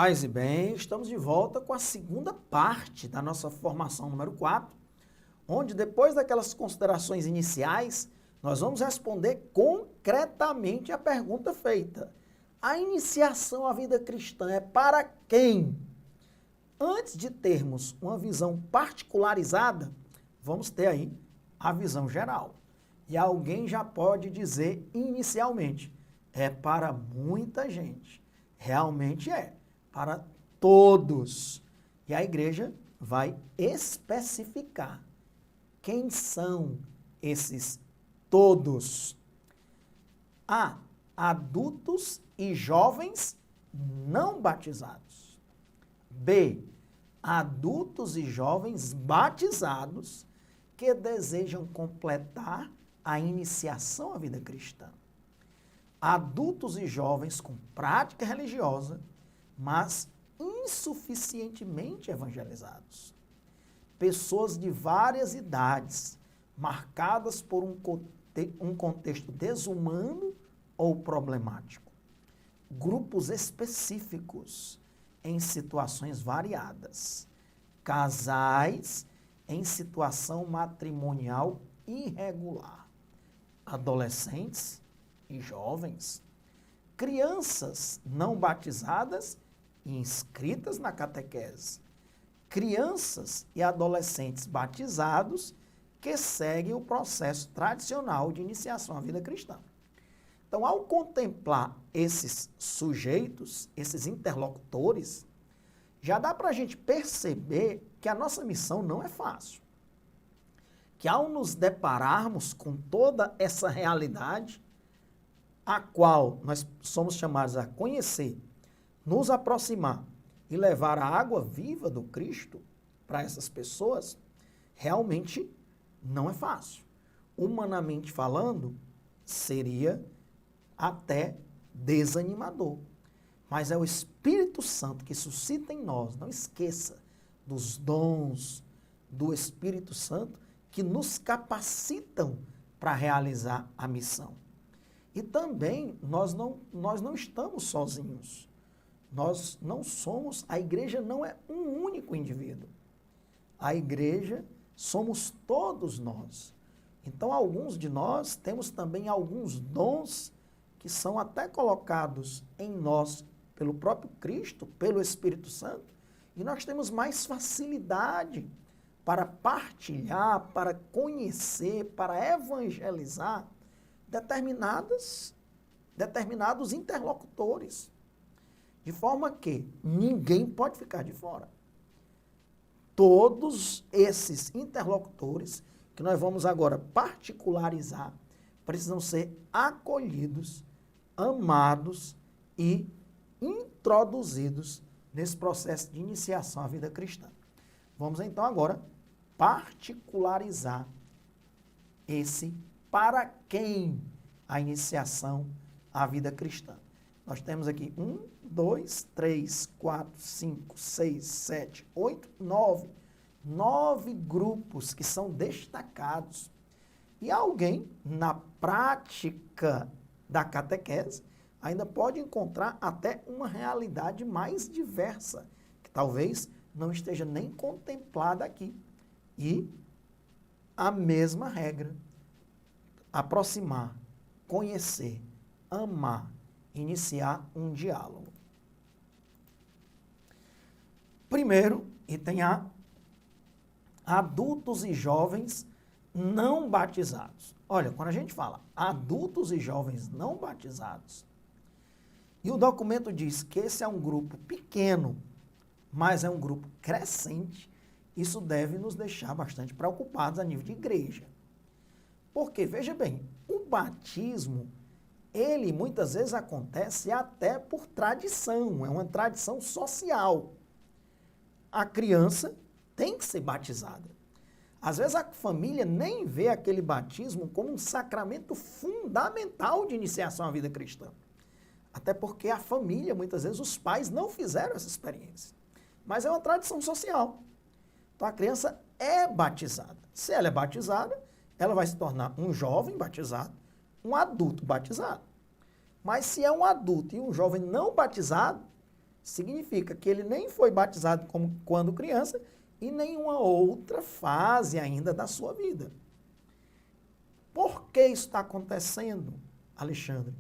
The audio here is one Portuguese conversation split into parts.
Paz e bem, estamos de volta com a segunda parte da nossa formação número 4, onde depois daquelas considerações iniciais, nós vamos responder concretamente a pergunta feita. A iniciação à vida cristã é para quem? Antes de termos uma visão particularizada, vamos ter aí a visão geral. E alguém já pode dizer inicialmente, é para muita gente. Realmente é, para todos. E a igreja vai especificar quem são esses todos. A. Adultos e jovens não batizados. B. Adultos e jovens batizados que desejam completar a iniciação à vida cristã. Adultos e jovens com prática religiosa, mas insuficientemente evangelizados. Pessoas de várias idades, marcadas por um contexto desumano ou problemático. Grupos específicos em situações variadas. Casais em situação matrimonial irregular. Adolescentes e jovens. Crianças não batizadas e inscritas na catequese. Crianças e adolescentes batizados que seguem o processo tradicional de iniciação à vida cristã. Então, ao contemplar esses sujeitos, esses interlocutores, já dá para a gente perceber que a nossa missão não é fácil. Que ao nos depararmos com toda essa realidade, a qual nós somos chamados a conhecer, nos aproximar e levar a água viva do Cristo para essas pessoas, realmente não é fácil. Humanamente falando, seria até desanimador. Mas é o Espírito Santo que suscita em nós, não esqueça dos dons do Espírito Santo que nos capacitam para realizar a missão. E também nós não estamos sozinhos. Nós não somos, a igreja não é um único indivíduo. A igreja somos todos nós. Então, alguns de nós temos também alguns dons que são até colocados em nós pelo próprio Cristo, pelo Espírito Santo, e nós temos mais facilidade para partilhar, para conhecer, para evangelizar determinados interlocutores. De forma que ninguém pode ficar de fora. Todos esses interlocutores, que nós vamos agora particularizar, precisam ser acolhidos, amados e introduzidos nesse processo de iniciação à vida cristã. Vamos então agora particularizar esse para quem a iniciação à vida cristã. Nós temos aqui 1, 2, 3, 4, 5, 6, 7, 8, 9. 9 grupos que são destacados. E alguém, na prática da catequese, ainda pode encontrar até uma realidade mais diversa, que talvez não esteja nem contemplada aqui. E a mesma regra, aproximar, conhecer, amar, iniciar um diálogo. Primeiro, item A, adultos e jovens não batizados. Olha, quando a gente fala adultos e jovens não batizados, e o documento diz que esse é um grupo pequeno, mas é um grupo crescente, isso deve nos deixar bastante preocupados a nível de igreja. Porque, veja bem, o batismo, ele muitas vezes acontece até por tradição, é uma tradição social. A criança tem que ser batizada. Às vezes a família nem vê aquele batismo como um sacramento fundamental de iniciação à vida cristã. Até porque a família, muitas vezes, os pais não fizeram essa experiência. Mas é uma tradição social. Então a criança é batizada. Se ela é batizada, ela vai se tornar um jovem batizado, um adulto batizado. Mas se é um adulto e um jovem não batizado, significa que ele nem foi batizado como quando criança e nenhuma outra fase ainda da sua vida. Por que isso está acontecendo, Alexandre?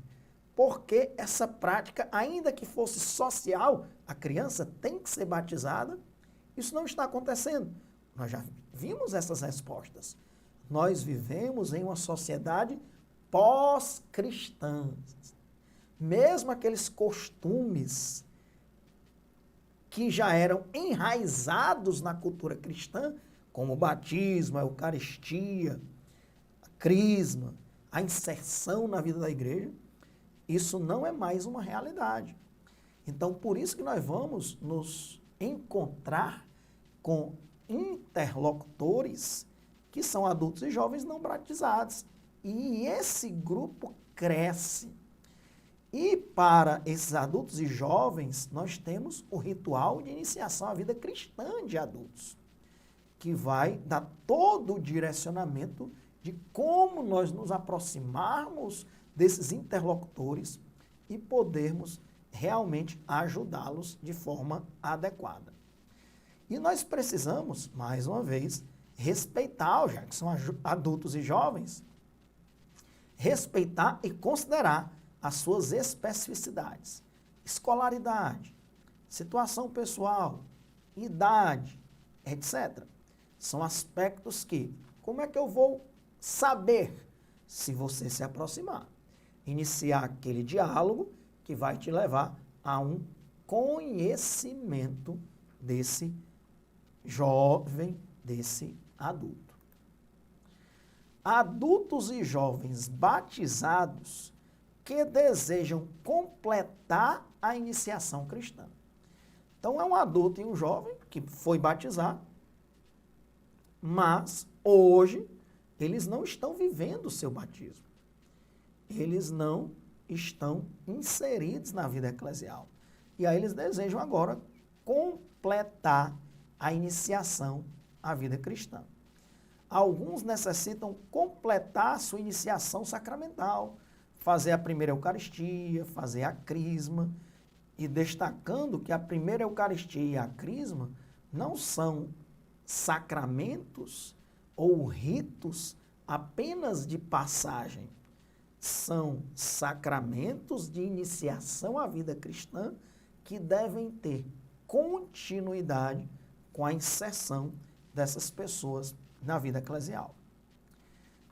Porque essa prática, ainda que fosse social, a criança tem que ser batizada, isso não está acontecendo. Nós já vimos essas respostas. Nós vivemos em uma sociedade pós-cristã. Mesmo aqueles costumes que já eram enraizados na cultura cristã, como o batismo, a Eucaristia, a crisma, a inserção na vida da igreja, isso não é mais uma realidade. Então, por isso que nós vamos nos encontrar com interlocutores que são adultos e jovens não batizados. E esse grupo cresce. E para esses adultos e jovens, nós temos o ritual de iniciação à vida cristã de adultos, que vai dar todo o direcionamento de como nós nos aproximarmos desses interlocutores e podermos realmente ajudá-los de forma adequada. E nós precisamos, mais uma vez, respeitar, já que são adultos e jovens, respeitar e considerar as suas especificidades, escolaridade, situação pessoal, idade, etc. São aspectos que, como é que eu vou saber se você se aproximar? Iniciar aquele diálogo que vai te levar a um conhecimento desse jovem, desse adulto. Adultos e jovens batizados que desejam completar a iniciação cristã. Então, é um adulto e um jovem que foi batizar, mas hoje eles não estão vivendo o seu batismo. Eles não estão inseridos na vida eclesial. E aí eles desejam agora completar a iniciação à vida cristã. Alguns necessitam completar a sua iniciação sacramental, fazer a primeira Eucaristia, fazer a crisma, e destacando que a primeira Eucaristia e a crisma não são sacramentos ou ritos apenas de passagem, são sacramentos de iniciação à vida cristã que devem ter continuidade com a inserção dessas pessoas na vida eclesial.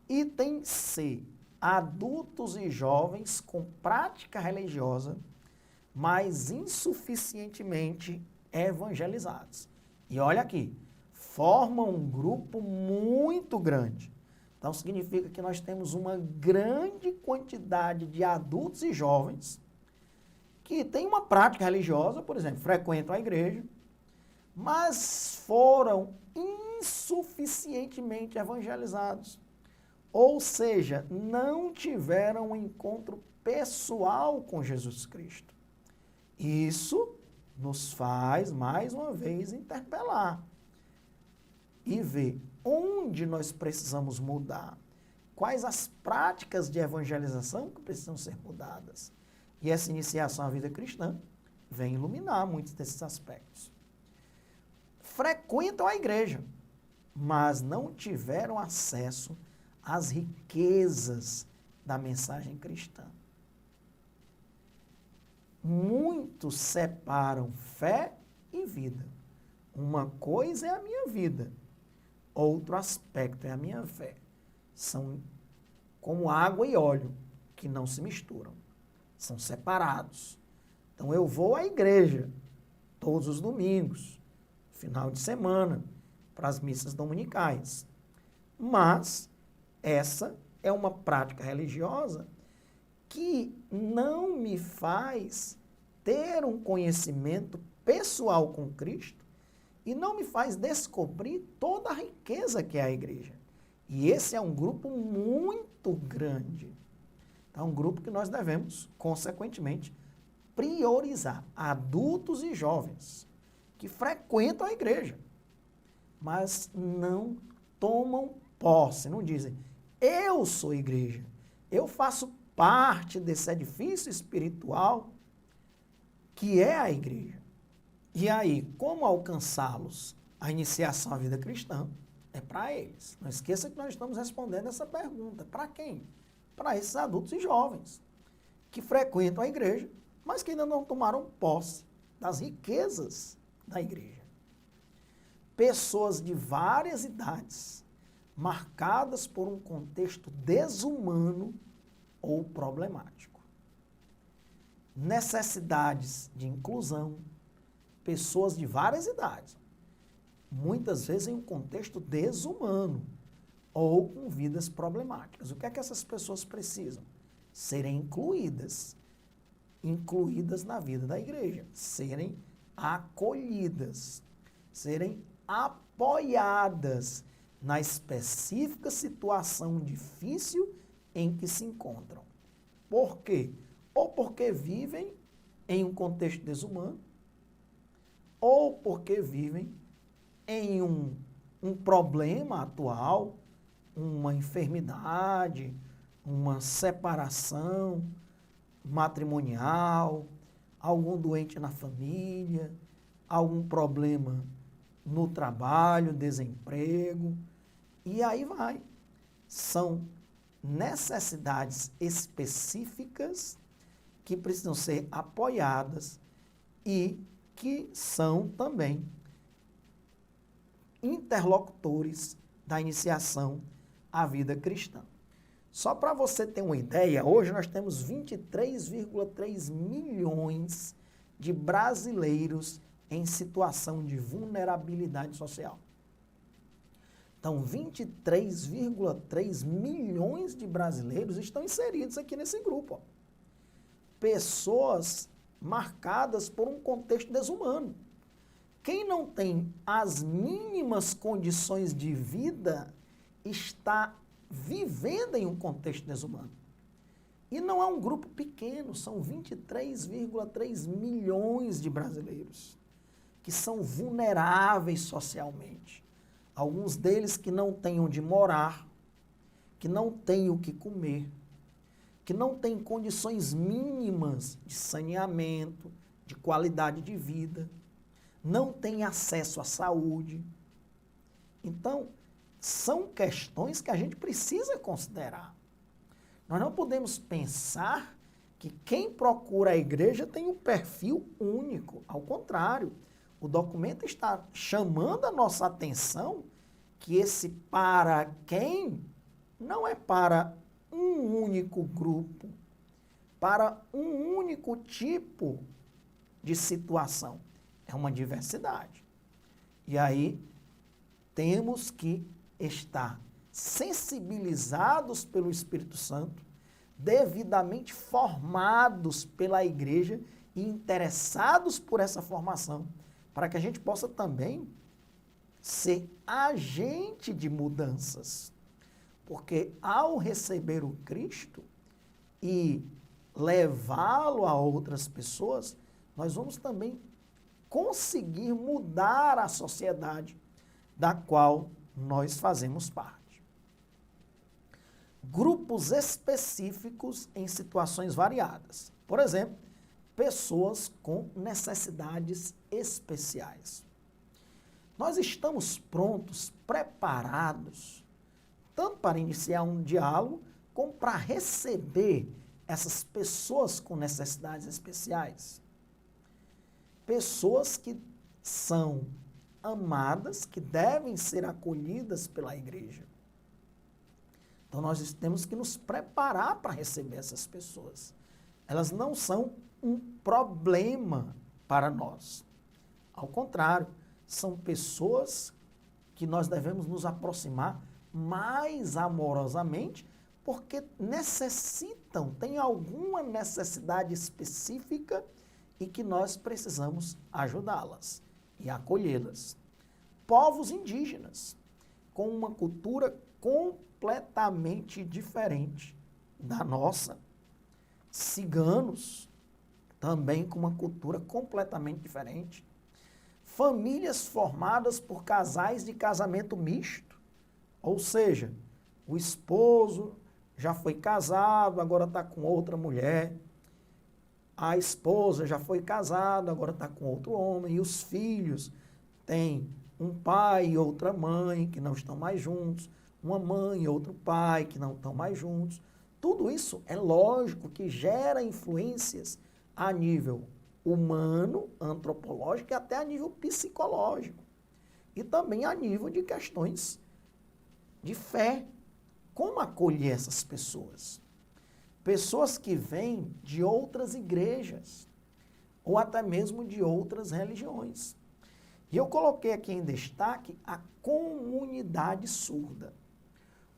Item C. Adultos e jovens com prática religiosa, mas insuficientemente evangelizados. E olha aqui, formam um grupo muito grande. Então, significa que nós temos uma grande quantidade de adultos e jovens que têm uma prática religiosa, por exemplo, frequentam a igreja, mas foram insuficientemente evangelizados. Ou seja, não tiveram um encontro pessoal com Jesus Cristo. Isso nos faz, mais uma vez, interpelar e ver onde nós precisamos mudar, quais as práticas de evangelização que precisam ser mudadas. E essa iniciação à vida cristã vem iluminar muitos desses aspectos. Frequentam a igreja, mas não tiveram acesso às riquezas da mensagem cristã. Muitos separam fé e vida. Uma coisa é a minha vida, outro aspecto é a minha fé. São como água e óleo, que não se misturam. São separados. Então eu vou à igreja todos os domingos, final de semana, para as missas dominicais. Mas essa é uma prática religiosa que não me faz ter um conhecimento pessoal com Cristo e não me faz descobrir toda a riqueza que é a igreja. E esse é um grupo muito grande. Então, é um grupo que nós devemos, consequentemente, priorizar. Adultos e jovens que frequentam a igreja, mas não tomam posse, não dizem, eu sou igreja, eu faço parte desse edifício espiritual que é a igreja. E aí, como alcançá-los? A iniciação à vida cristã é para eles. Não esqueça que nós estamos respondendo essa pergunta. Para quem? Para esses adultos e jovens que frequentam a igreja, mas que ainda não tomaram posse das riquezas da igreja. Pessoas de várias idades, marcadas por um contexto desumano ou problemático. Necessidades de inclusão, pessoas de várias idades, muitas vezes em um contexto desumano ou com vidas problemáticas. O que é que essas pessoas precisam? Serem incluídas na vida da igreja, serem acolhidas, serem apoiadas na específica situação difícil em que se encontram. Por quê? Ou porque vivem em um contexto desumano, ou porque vivem em um problema atual, uma enfermidade, uma separação matrimonial, algum doente na família, algum problema no trabalho, desemprego, e aí vai. São necessidades específicas que precisam ser apoiadas e que são também interlocutores da iniciação à vida cristã. Só para você ter uma ideia, hoje nós temos 23,3 milhões de brasileiros em situação de vulnerabilidade social. Então, 23,3 milhões de brasileiros estão inseridos aqui nesse grupo. Ó. Pessoas marcadas por um contexto desumano. Quem não tem as mínimas condições de vida está vivendo em um contexto desumano. E não é um grupo pequeno, são 23,3 milhões de brasileiros que são vulneráveis socialmente. Alguns deles que não têm onde morar, que não têm o que comer, que não têm condições mínimas de saneamento, de qualidade de vida, não têm acesso à saúde. Então, são questões que a gente precisa considerar. Nós não podemos pensar que quem procura a igreja tem um perfil único. Ao contrário, o documento está chamando a nossa atenção que esse para quem não é para um único grupo, para um único tipo de situação. É uma diversidade. E aí temos que estar sensibilizados pelo Espírito Santo, devidamente formados pela igreja e interessados por essa formação, para que a gente possa também ser agente de mudanças. Porque ao receber o Cristo e levá-lo a outras pessoas, nós vamos também conseguir mudar a sociedade da qual nós fazemos parte. Grupos específicos em situações variadas. Por exemplo, pessoas com necessidades especiais. Nós estamos prontos, preparados, tanto para iniciar um diálogo, como para receber essas pessoas com necessidades especiais. Pessoas que são amadas, que devem ser acolhidas pela igreja. Então, nós temos que nos preparar para receber essas pessoas. Elas não são um problema para nós. Ao contrário, são pessoas que nós devemos nos aproximar mais amorosamente, porque necessitam, têm alguma necessidade específica e que nós precisamos ajudá-las e acolhê-las. Povos indígenas, com uma cultura completamente diferente da nossa. Ciganos, também com uma cultura completamente diferente. Famílias formadas por casais de casamento misto, ou seja, o esposo já foi casado, agora está com outra mulher. a esposa já foi casada, agora está com outro homem, e os filhos têm um pai e outra mãe que não estão mais juntos, uma mãe e outro pai que não estão mais juntos. Tudo isso é lógico que gera influências a nível humano, antropológico e até a nível psicológico. E também a nível de questões de fé. Como acolher essas pessoas? Pessoas que vêm de outras igrejas, ou até mesmo de outras religiões. E eu coloquei aqui em destaque a comunidade surda.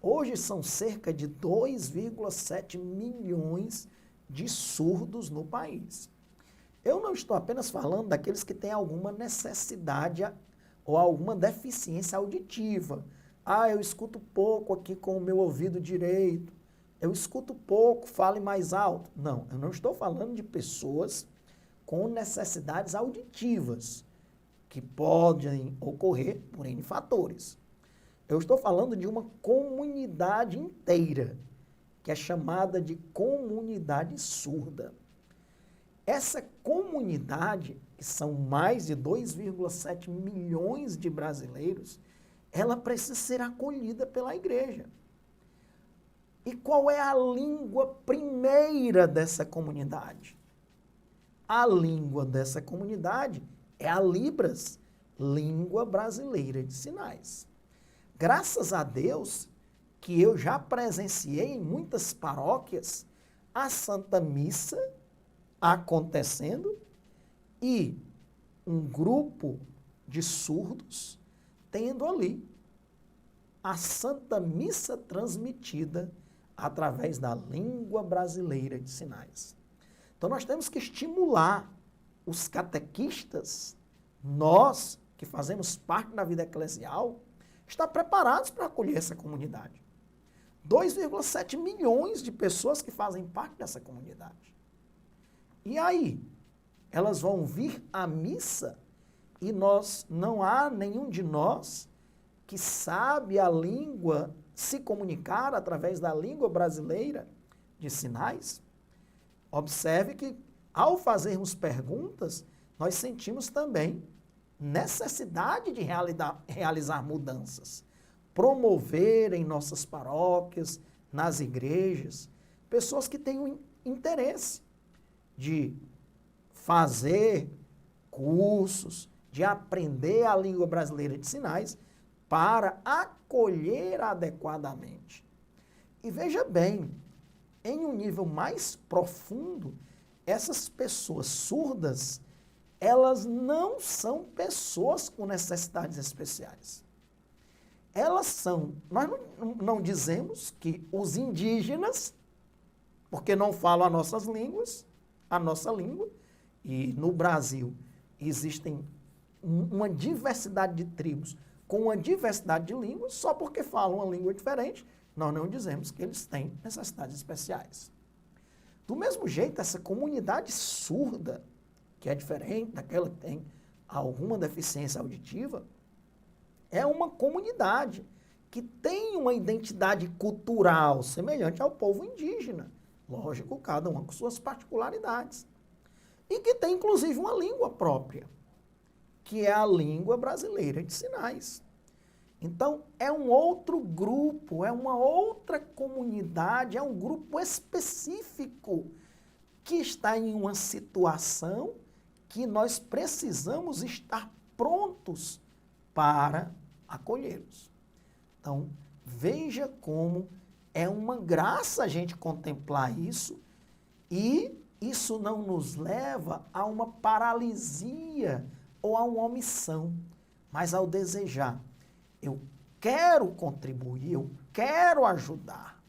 Hoje são cerca de 2,7 milhões de surdos no país. Eu não estou apenas falando daqueles que têm alguma necessidade ou alguma deficiência auditiva. Ah, eu escuto pouco aqui com o meu ouvido direito. Eu escuto pouco, fale mais alto. Não, eu não estou falando de pessoas com necessidades auditivas, que podem ocorrer por N fatores. Eu estou falando de uma comunidade inteira, que é chamada de comunidade surda. Essa comunidade, que são mais de 2,7 milhões de brasileiros, ela precisa ser acolhida pela igreja. E qual é a língua primeira dessa comunidade? A língua dessa comunidade é a Libras, língua brasileira de sinais. Graças a Deus que eu já presenciei em muitas paróquias a Santa Missa acontecendo e um grupo de surdos tendo ali a Santa Missa transmitida através da língua brasileira de sinais. Então nós temos que estimular os catequistas, nós que fazemos parte da vida eclesial, estar preparados para acolher essa comunidade. 2,7 milhões de pessoas que fazem parte dessa comunidade. E aí, elas vão vir à missa e não há nenhum de nós que sabe a língua, se comunicar através da língua brasileira de sinais. Observe que, ao fazermos perguntas, nós sentimos também necessidade de realizar mudanças, promover em nossas paróquias, nas igrejas, pessoas que tenham interesse de fazer cursos, de aprender a língua brasileira de sinais para acolher adequadamente. E veja bem, em um nível mais profundo, essas pessoas surdas, elas não são pessoas com necessidades especiais. Elas são, nós não dizemos que os indígenas, porque não falam as nossas línguas, a nossa língua, e no Brasil existem uma diversidade de tribos com uma diversidade de línguas, só porque falam uma língua diferente, nós não dizemos que eles têm necessidades especiais. Do mesmo jeito, essa comunidade surda, que é diferente daquela que tem alguma deficiência auditiva, é uma comunidade que tem uma identidade cultural semelhante ao povo indígena. Lógico, cada uma com suas particularidades. E que tem, inclusive, uma língua própria, que é a língua brasileira de sinais. Então, é um outro grupo, é uma outra comunidade, é um grupo específico que está em uma situação que nós precisamos estar prontos para acolhê-los. Então, veja como é uma graça a gente contemplar isso e isso não nos leva a uma paralisia ou a uma omissão, mas ao desejar. Eu quero contribuir, eu quero ajudar,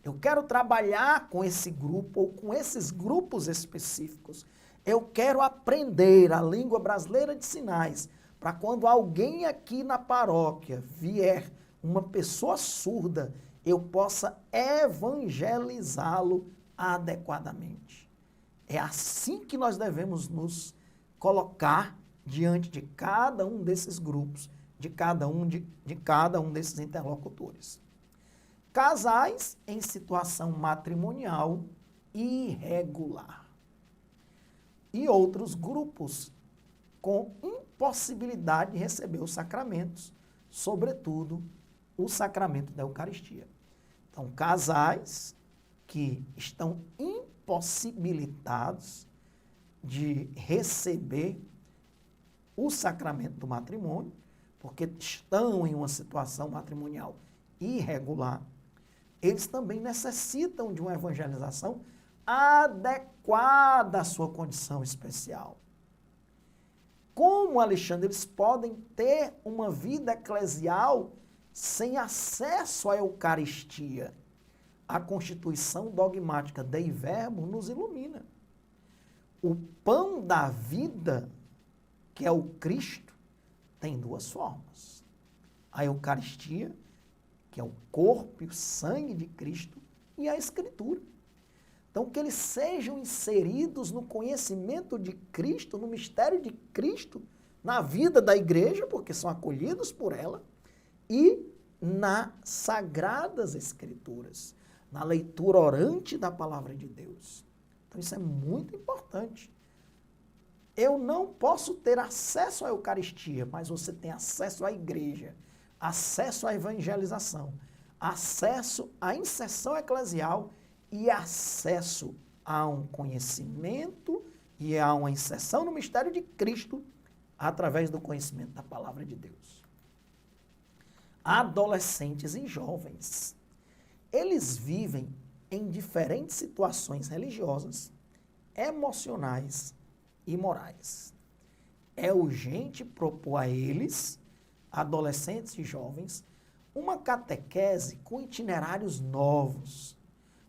eu quero trabalhar com esse grupo ou com esses grupos específicos. Eu quero aprender a língua brasileira de sinais para quando alguém aqui na paróquia vier, uma pessoa surda, eu possa evangelizá-lo adequadamente. É assim que nós devemos nos colocar diante de cada um desses grupos, de cada um desses interlocutores. Casais em situação matrimonial irregular. e outros grupos com impossibilidade de receber os sacramentos, sobretudo o sacramento da Eucaristia. Então, casais que estão impossibilitados de receber o sacramento do matrimônio, porque estão em uma situação matrimonial irregular, eles também necessitam de uma evangelização adequada à sua condição especial. Como, Alexandre, eles podem ter uma vida eclesial sem acesso à Eucaristia? A Constituição dogmática Dei Verbum nos ilumina. O pão da vida, que é o Cristo, tem duas formas. A Eucaristia, que é o corpo e o sangue de Cristo, e a Escritura. Então, que eles sejam inseridos no conhecimento de Cristo, no mistério de Cristo, na vida da igreja, porque são acolhidos por ela, e nas Sagradas Escrituras, na leitura orante da Palavra de Deus. Então, isso é muito importante. Eu não posso ter acesso à Eucaristia, mas você tem acesso à igreja, acesso à evangelização, acesso à inserção eclesial e acesso a um conhecimento e a uma inserção no mistério de Cristo através do conhecimento da Palavra de Deus. Adolescentes e jovens, eles vivem em diferentes situações religiosas, emocionais e morais. É urgente propor a eles, adolescentes e jovens, uma catequese com itinerários novos,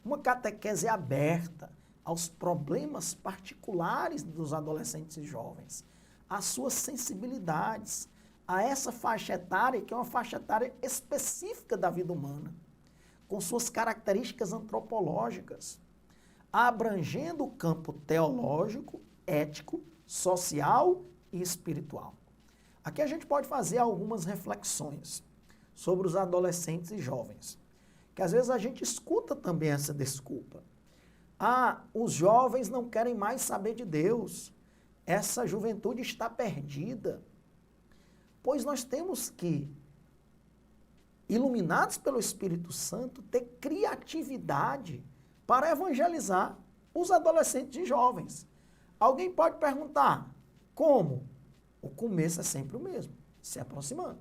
uma catequese aberta aos problemas particulares dos adolescentes e jovens, às suas sensibilidades, a essa faixa etária, que é uma faixa etária específica da vida humana, com suas características antropológicas, abrangendo o campo teológico, ético, social e espiritual. Aqui a gente pode fazer algumas reflexões sobre os adolescentes e jovens, que às vezes a gente escuta também essa desculpa. Ah, os jovens não querem mais saber de Deus, essa juventude está perdida. Pois nós temos que, iluminados pelo Espírito Santo, ter criatividade para evangelizar os adolescentes e jovens. Alguém pode perguntar, como? O começo é sempre o mesmo, se aproximando,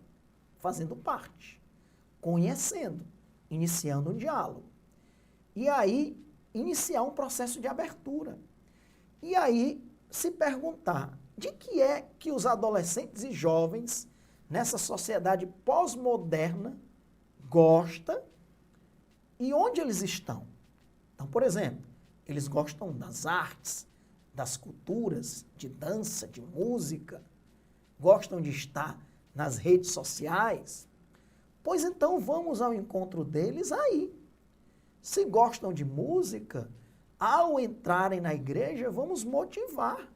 fazendo parte, conhecendo, iniciando um diálogo. E aí, iniciar um processo de abertura. E aí, se perguntar, de que é que os adolescentes e jovens, nessa sociedade pós-moderna, gostam e onde eles estão? Então, por exemplo, eles gostam das artes, das culturas, de dança, de música, gostam de estar nas redes sociais. Pois então vamos ao encontro deles aí. Se gostam de música, ao entrarem na igreja, vamos motivar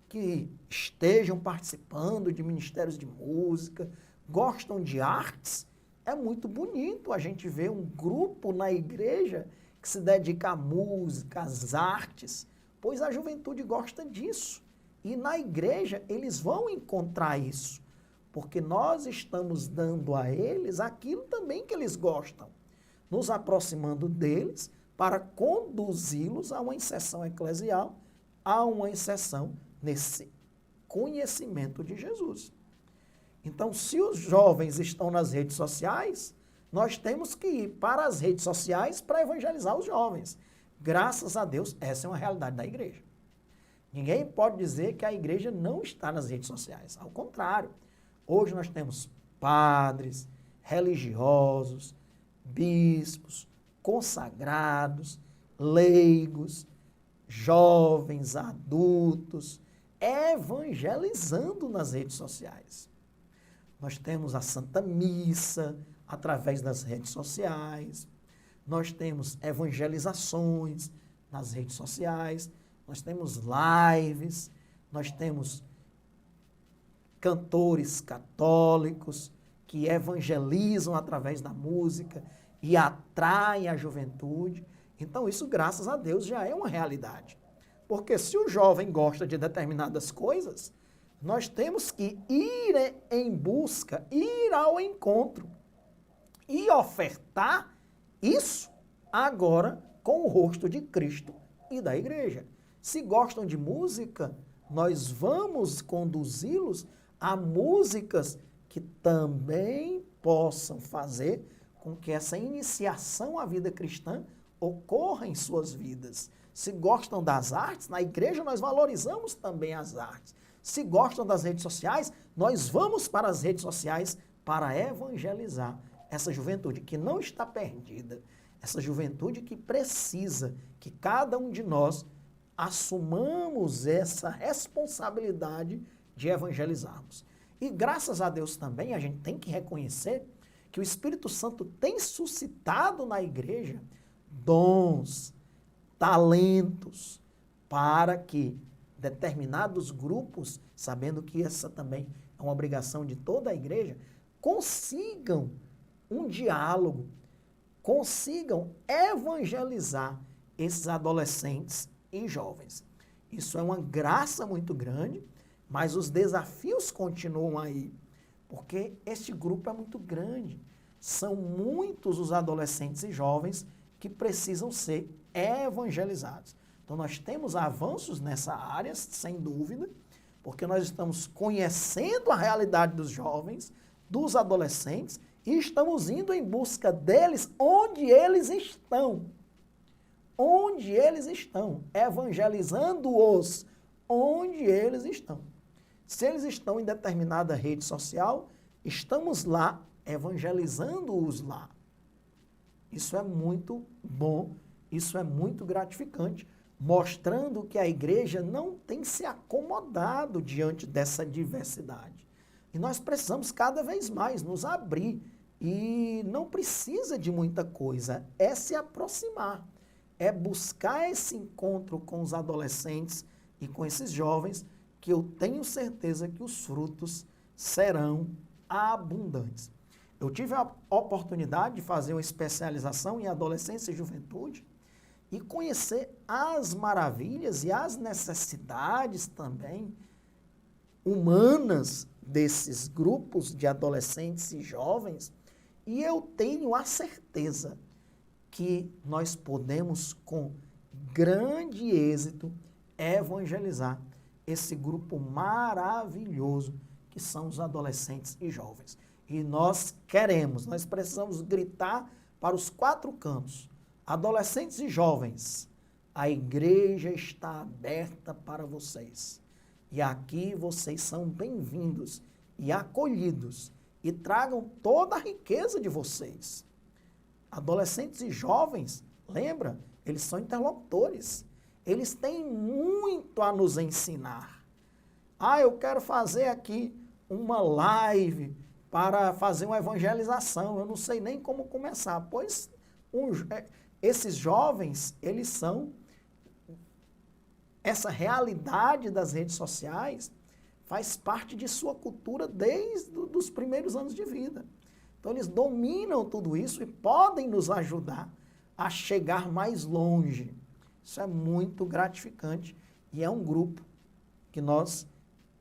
que estejam participando de ministérios de música, gostam de artes. É muito bonito a gente ver um grupo na igreja que se dedica à música, às artes, pois a juventude gosta disso. E na igreja eles vão encontrar isso, porque nós estamos dando a eles aquilo também que eles gostam, nos aproximando deles para conduzi-los a uma inserção eclesial, a uma inserção nesse conhecimento de Jesus. Então, se os jovens estão nas redes sociais, nós temos que ir para as redes sociais para evangelizar os jovens. Graças a Deus, essa é uma realidade da igreja. Ninguém pode dizer que a igreja não está nas redes sociais. Ao contrário, hoje nós temos padres, religiosos, bispos, consagrados, leigos, jovens, adultos, evangelizando nas redes sociais. Nós temos a Santa Missa através das redes sociais, nós temos evangelizações nas redes sociais, nós temos lives, nós temos cantores católicos que evangelizam através da música e atraem a juventude. Então, isso, graças a Deus, já é uma realidade. Porque se o jovem gosta de determinadas coisas, nós temos que ir em busca, ir ao encontro e ofertar isso agora com o rosto de Cristo e da igreja. Se gostam de música, nós vamos conduzi-los a músicas que também possam fazer com que essa iniciação à vida cristã ocorra em suas vidas. Se gostam das artes, na igreja nós valorizamos também as artes. Se gostam das redes sociais, nós vamos para as redes sociais para evangelizar essa juventude que não está perdida, essa juventude que precisa que cada um de nós assumamos essa responsabilidade de evangelizarmos. E graças a Deus também a gente tem que reconhecer que o Espírito Santo tem suscitado na igreja dons, talentos, para que determinados grupos, sabendo que essa também é uma obrigação de toda a igreja, consigam um diálogo, consigam evangelizar esses adolescentes e jovens. Isso é uma graça muito grande, mas os desafios continuam aí, porque este grupo é muito grande. São muitos os adolescentes e jovens que precisam ser evangelizados. Então, nós temos avanços nessa área, sem dúvida, porque nós estamos conhecendo a realidade dos jovens, dos adolescentes, e estamos indo em busca deles onde eles estão. Onde eles estão, evangelizando-os onde eles estão. Se eles estão em determinada rede social, estamos lá evangelizando-os lá. Isso é muito bom, isso é muito gratificante, mostrando que a igreja não tem se acomodado diante dessa diversidade. E nós precisamos cada vez mais nos abrir. E não precisa de muita coisa, é se aproximar, é buscar esse encontro com os adolescentes e com esses jovens, que eu tenho certeza que os frutos serão abundantes. Eu tive a oportunidade de fazer uma especialização em adolescência e juventude e conhecer as maravilhas e as necessidades também humanas desses grupos de adolescentes e jovens, e eu tenho a certeza que nós podemos, com grande êxito, evangelizar esse grupo maravilhoso que são os adolescentes e jovens. E nós precisamos gritar para os 4 cantos: adolescentes e jovens, a igreja está aberta para vocês. E aqui vocês são bem-vindos e acolhidos, e tragam toda a riqueza de vocês. Adolescentes e jovens, lembra? Eles são interlocutores. Eles têm muito a nos ensinar. Eu quero fazer aqui uma live para fazer uma evangelização. Eu não sei nem como começar. Pois esses jovens, eles são... Essa realidade das redes sociais faz parte de sua cultura desde os primeiros anos de vida. Então, eles dominam tudo isso e podem nos ajudar a chegar mais longe. Isso é muito gratificante e é um grupo que nós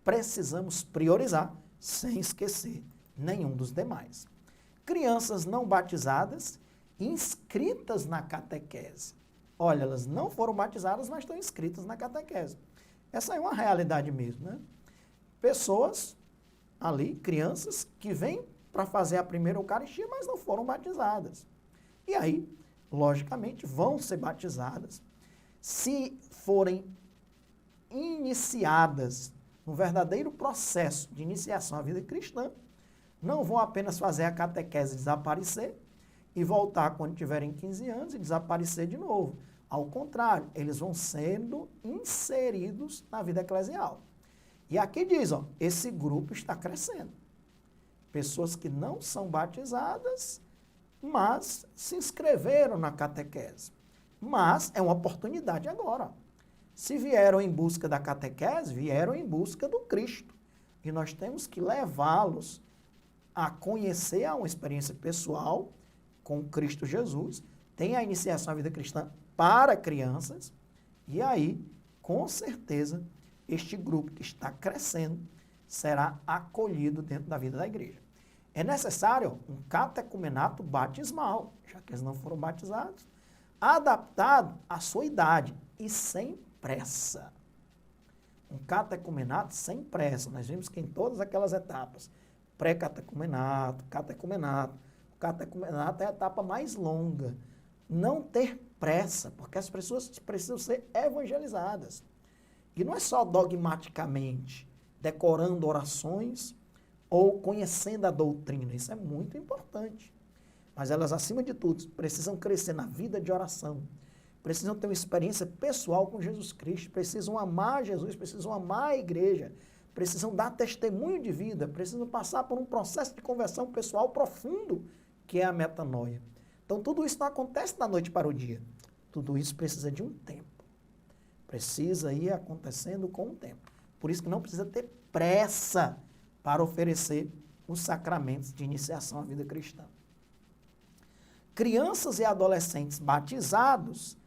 precisamos priorizar sem esquecer nenhum dos demais. Crianças não batizadas inscritas na catequese. Olha, elas não foram batizadas, mas estão inscritas na catequese. Essa é uma realidade mesmo, né? Pessoas ali, crianças, que vêm para fazer a primeira Eucaristia, mas não foram batizadas. E aí, logicamente, vão ser batizadas. Se forem iniciadas no verdadeiro processo de iniciação à vida cristã, não vão apenas fazer a catequese desaparecer e voltar quando tiverem 15 anos e desaparecer de novo. Ao contrário, eles vão sendo inseridos na vida eclesial. E aqui diz, esse grupo está crescendo. Pessoas que não são batizadas, mas se inscreveram na catequese. Mas é uma oportunidade agora. Se vieram em busca da catequese, vieram em busca do Cristo. E nós temos que levá-los a conhecer uma experiência pessoal com Cristo Jesus. Tem a iniciação à vida cristã para crianças. E aí com certeza este grupo que está crescendo será acolhido dentro da vida da igreja. É necessário um catecumenato batismal, já que eles não foram batizados, adaptado à sua idade e sem pressa. Um catecumenato sem pressa. Nós vimos que em todas aquelas etapas, pré-catecumenato, catecumenato, o catecumenato é a etapa mais longa. Não ter pressa, porque as pessoas precisam ser evangelizadas. E não é só dogmaticamente, decorando orações ou conhecendo a doutrina. Isso é muito importante. Mas elas, acima de tudo, precisam crescer na vida de oração. Precisam ter uma experiência pessoal com Jesus Cristo. Precisam amar Jesus, precisam amar a igreja. Precisam dar testemunho de vida. Precisam passar por um processo de conversão pessoal profundo, que é a metanoia. Então, tudo isso não acontece da noite para o dia. Tudo isso precisa de um tempo. Precisa ir acontecendo com o tempo. Por isso que não precisa ter pressa para oferecer os sacramentos de iniciação à vida cristã. Crianças e adolescentes batizados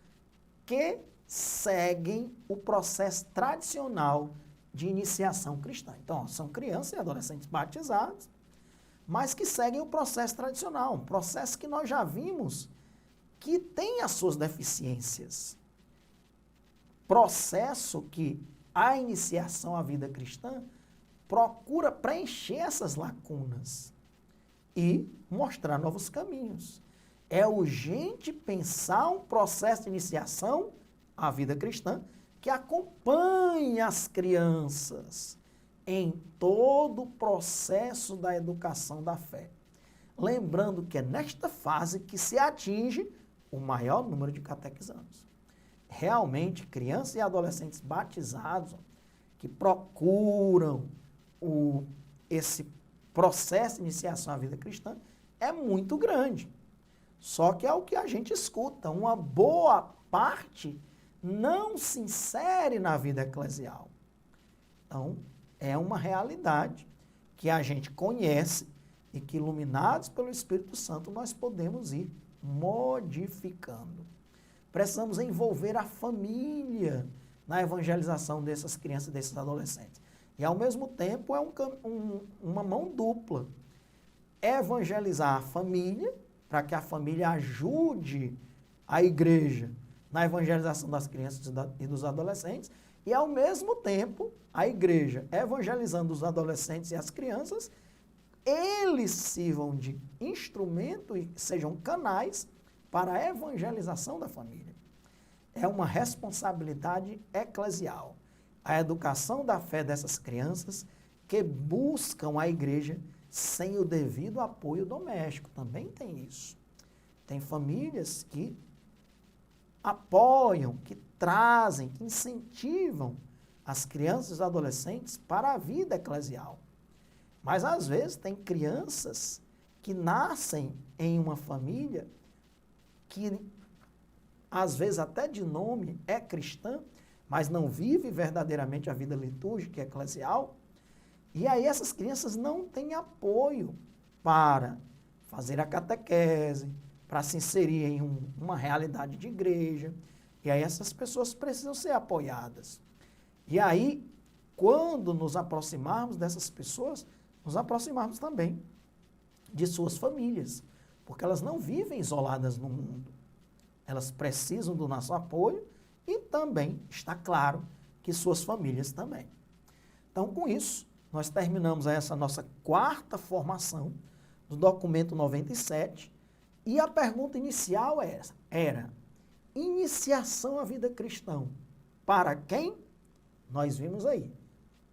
que seguem o processo tradicional de iniciação cristã. Então, são crianças e adolescentes batizados, mas que seguem o processo tradicional, um processo que nós já vimos que tem as suas deficiências. Processo que a iniciação à vida cristã procura preencher essas lacunas e mostrar novos caminhos. É urgente pensar um processo de iniciação à vida cristã que acompanhe as crianças em todo o processo da educação da fé. Lembrando que é nesta fase que se atinge o maior número de catequizandos. Realmente, crianças e adolescentes batizados que procuram esse processo de iniciação à vida cristã é muito grande. Só que é o que a gente escuta, uma boa parte não se insere na vida eclesial. Então, é uma realidade que a gente conhece e que, iluminados pelo Espírito Santo, nós podemos ir modificando. Precisamos envolver a família na evangelização dessas crianças e desses adolescentes. E, ao mesmo tempo, é uma mão dupla. Evangelizar a família, para que a família ajude a igreja na evangelização das crianças e dos adolescentes, e, ao mesmo tempo, a igreja evangelizando os adolescentes e as crianças, eles sirvam de instrumento e sejam canais para a evangelização da família. É uma responsabilidade eclesial. A educação da fé dessas crianças que buscam a igreja sem o devido apoio doméstico. Também tem isso. Tem famílias que apoiam, que trazem, que incentivam as crianças e os adolescentes para a vida eclesial. Mas, às vezes, tem crianças que nascem em uma família que, às vezes, até de nome é cristã, mas não vive verdadeiramente a vida litúrgica e eclesial. E aí essas crianças não têm apoio para fazer a catequese, para se inserir em uma realidade de igreja. E aí essas pessoas precisam ser apoiadas. E aí, quando nos aproximarmos dessas pessoas, nos aproximarmos também de suas famílias, porque elas não vivem isoladas no mundo. Elas precisam do nosso apoio e também está claro que suas famílias também. Então, com isso, nós terminamos essa nossa quarta formação do documento 97 e a pergunta inicial era iniciação à vida cristã. Para quem? Nós vimos aí,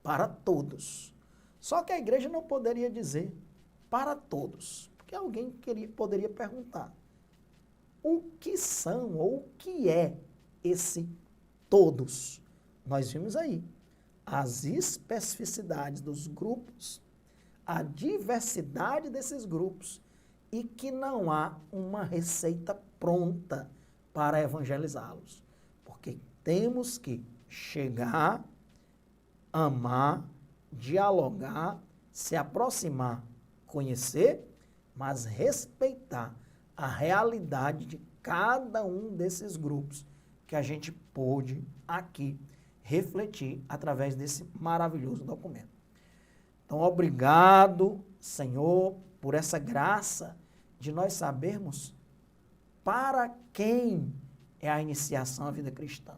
para todos. Só que a igreja não poderia dizer para todos, porque alguém poderia perguntar, o que são ou o que é esse todos? Nós vimos aí as especificidades dos grupos, a diversidade desses grupos e que não há uma receita pronta para evangelizá-los. Porque temos que chegar, amar, dialogar, se aproximar, conhecer, mas respeitar a realidade de cada um desses grupos que a gente pôde aqui refletir através desse maravilhoso documento. Então, obrigado, Senhor, por essa graça de nós sabermos para quem é a iniciação à vida cristã.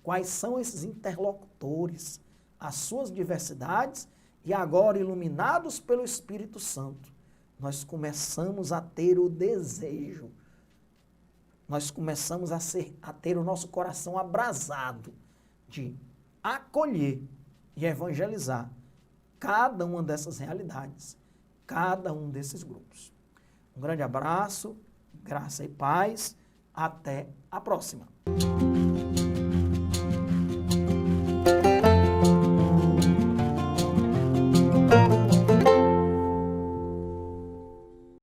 Quais são esses interlocutores, as suas diversidades, e agora, iluminados pelo Espírito Santo, nós começamos a ter o desejo, nós começamos a ter o nosso coração abrasado de acolher e evangelizar cada uma dessas realidades, cada um desses grupos. Um grande abraço, graça e paz, até a próxima.